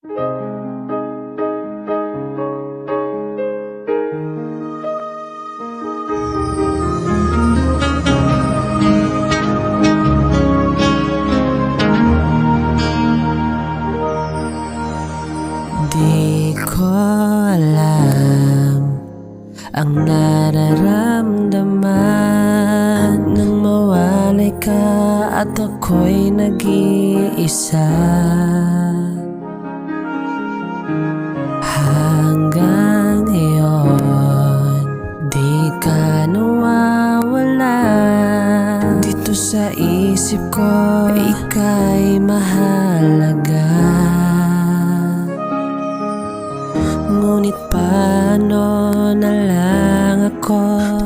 Di ko alam ang nararamdaman nang mawalay ka at ako'y nag-iisa. Hanggang ngayon, di ka nawawala. Dito sa isip ko, ika'y mahalaga. Ngunit paano na lang ako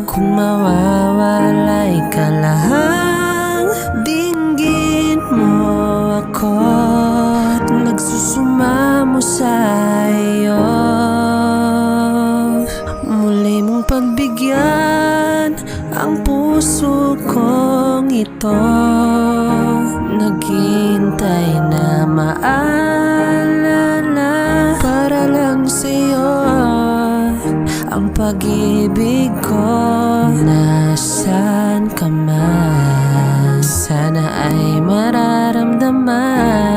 kung mawawalay ka lang? Dinggin mo ako at nagsusumamo sa iyo. Muli mong pagbigyan ang puso kong ito. Naghihintay na maalala para lang sa'yo ang pag-ibig ko. Nasaan ka man, sana ay mararamdaman